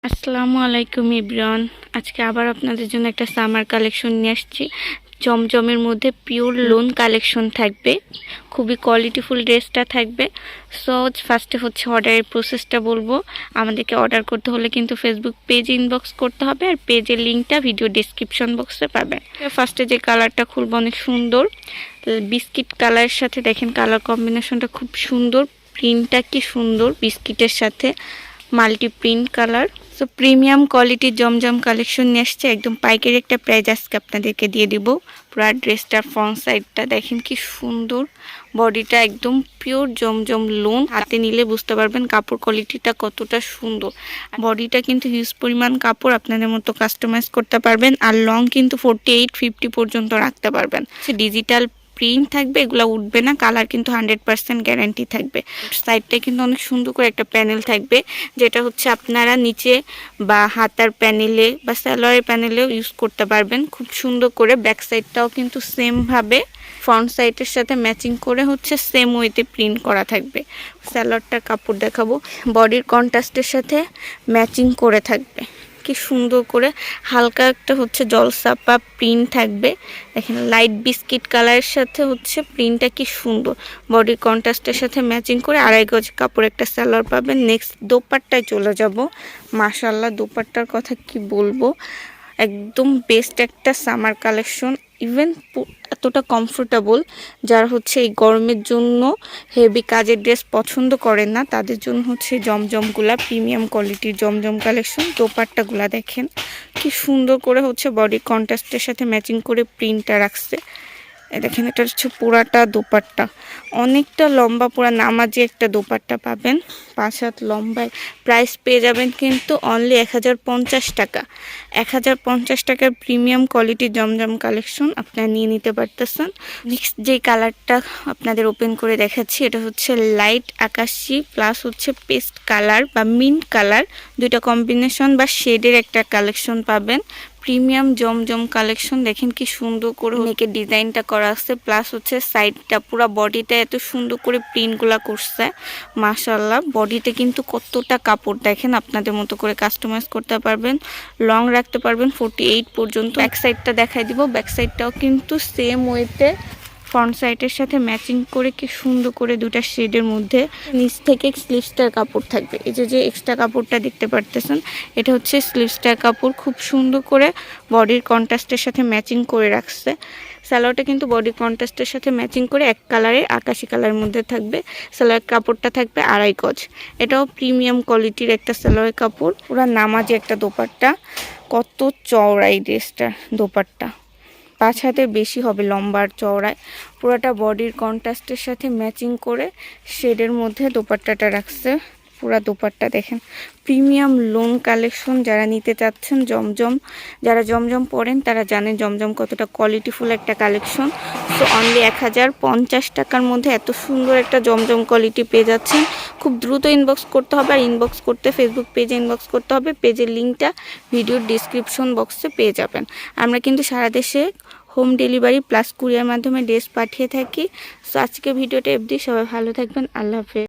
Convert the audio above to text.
আসসালামু আলাইকুম ইব্রান। আজকে আবার আপনাদের জন্য একটা সামার কালেকশন নিয়ে আসছি। জমজমের মধ্যে পিওর লোন কালেকশন থাকবে, খুবই কোয়ালিটিফুল ড্রেসটা থাকবে। সো ফার্স্টে হচ্ছে অর্ডারের প্রসেসটা বলবো। আমাদেরকে অর্ডার করতে হলে কিন্তু ফেসবুক পেজ ইনবক্স করতে হবে, আর পেজের লিঙ্কটা ভিডিও ডিসক্রিপশন বক্সে পাবেন। ফার্স্টে যে কালারটা খুলবো অনেক সুন্দর বিস্কিট কালারের সাথে, দেখেন কালার কম্বিনেশনটা খুব সুন্দর, প্রিন্টটা কি সুন্দর বিস্কিটের সাথে multi print colour. So premium কোয়ালিটির জমজম কালেকশন নিয়ে আসছে, একদম পাইকারি একটা প্রাইস আজকে আপনাদেরকে দিয়ে দিব। পুরো ড্রেসটার ফ্রন্ট সাইডটা দেখেন কি সুন্দর, বডিটা একদম পিওর জমজম লোন। হাতে নিলে বুঝতে পারবেন কাপড় কোয়ালিটিটা কতটা সুন্দর। বডিটা কিন্তু হিউজ পরিমাণ কাপড়, আপনাদের মতো কাস্টমাইজ করতে পারবেন। আর লং কিন্তু 48-50 পর্যন্ত রাখতে পারবেন। ডিজিটাল প্রিন্ট থাকবে, এগুলো উঠবে না। কালার কিন্তু 100% গ্যারান্টি থাকবে। সাইডটা কিন্তু অনেক সুন্দর করে একটা প্যানেল থাকবে, যেটা হচ্ছে আপনারা নিচে বা হাতার প্যানেলে বা সালোয়ারের প্যানেলেও ইউজ করতে পারবেন খুব সুন্দর করে। ব্যাক সাইডটাও কিন্তু সেম ভাবে ফ্রন্ট সাইডের সাথে ম্যাচিং করে হচ্ছে সেম ওয়েতে প্রিন্ট করা থাকবে। সালোয়ারটার কাপড় দেখাবো, বডির কন্ট্রাস্টের সাথে ম্যাচিং করে থাকবে কি সুন্দর করে। হালকা একটা হচ্ছে জলসাপা প্রিন্ট থাকবে, দেখেন লাইট বিস্কিট কালারের সাথে হচ্ছে প্রিন্টটা কি সুন্দর। বডির কন্ট্রাস্টের সাথে ম্যাচিং করে 2.5 গজ কাপড় একটা সালোয়ার পাবেন। নেক্সট দোপাট্টায় চলে যাব। মাশাআল্লাহ দোপাট্টার কথা কি বলবো, একদম বেস্ট একটা সামার কালেকশন। ইভেন এতটা কমফোর্টেবল, যারা হচ্ছে এই গরমের জন্য হেভি কাজের ড্রেস পছন্দ করেন না, তাদের জন্য হচ্ছে জমজমগুলা প্রিমিয়াম কোয়ালিটির জমজম কালেকশন। দোপাট্টাগুলা দেখেন কি সুন্দর করে হচ্ছে বডি কন্ট্রাস্টের সাথে ম্যাচিং করে প্রিন্টটা রাখছে। দেখেন এটা হচ্ছে পুরাটা দোপাট্টা, অনেকটা লম্বা, পুরা নামাজি একটা দোপাট্টা পাবেন, 5 হাত লম্বায়। প্রাইস পেয়ে যাবেন কিন্তু অনলি 1050 টাকা। 1050 টাকার প্রিমিয়াম কোয়ালিটির জমজম কালেকশন আপনারা নিয়ে নিতে পারতেছেন। নেক্সট যে কালারটা আপনাদের ওপেন করে দেখাচ্ছি, এটা হচ্ছে লাইট আকাশি প্লাস হচ্ছে পেস্ট কালার বা মিন্ট কালার, দুইটা কম্বিনেশন বা শেডের একটা কালেকশন পাবেন। প্রিমিয়াম জমজম কালেকশন, দেখেন কি সুন্দর করে নেকের ডিজাইনটা করা আছে, প্লাস হচ্ছে সাইডটা পুরো বডিটা এত সুন্দর করে প্রিন্টগুলা করছে। মাশাআল্লাহ বডিতে কিন্তু কতটা কাপড় দেখেন, আপনাদের মতো করে কাস্টমাইজ করতে পারবেন, লং রাখতে পারবেন 48 পর্যন্ত। ব্যাক সাইডটা দেখাই দিব, ব্যাক সাইডটাও কিন্তু সেম ওয়েতে ফ্রন্ট সাইডের সাথে ম্যাচিং করে কি সুন্দর করে দুটা শেডের মধ্যে। নিচ থেকে স্লিভসটার কাপড় থাকবে, এই যে এক্সট্রা কাপড়টা দেখতে পারতেছেন, এটা হচ্ছে স্লিভসটার কাপড়, খুব সুন্দর করে বডির কন্ট্রাস্টের সাথে ম্যাচিং করে রাখছে। সালোয়ারটা কিন্তু বডি কন্ট্রাস্টের সাথে ম্যাচিং করে এক কালারের আকাশি কালারের মধ্যে থাকবে। সালোয়ার কাপড়টা থাকবে 2.5 গজ। এটাও প্রিমিয়াম কোয়ালিটির একটা সালোয়ার কাপড়, পুরা নামাজি একটা দোপাট্টা। কত চওড়া এই ড্রেসটার দোপাট্টা, 5 হাতের বেশি হবে লম্বার চওড়ায়। পুরোটা বডির কন্ট্রাস্টের সাথে ম্যাচিং করে শেডের মধ্যে দোপাট্টাটা রাখছে। পুরা দোপাট্টা দেখেন প্রিমিয়াম লোন কালেকশন। যারা নিতে চাচ্ছেন জমজম, যারা জমজম পরেন তারা জানেন জমজম কতটা কোয়ালিটিফুল একটা কালেকশন। সো অনলি 1050 টাকার মধ্যে এত সুন্দর একটা জমজম কোয়ালিটি পেয়ে যাচ্ছেন। খুব দ্রুত ইনবক্স করতে হবে, আর ইনবক্স করতে ফেসবুক পেজে ইনবক্স করতে হবে। পেজের লিঙ্কটা ভিডিওর ডিসক্রিপশন বক্সে পেয়ে যাবেন। আমরা কিন্তু সারা দেশে হোম ডেলিভারি প্লাস কুরিয়ার মাধ্যমে ড্রেস পাঠিয়ে থাকি। সো আজকে ভিডিওটা অবধি, সবাই ভালো থাকবেন, আল্লাহ হাফেজ।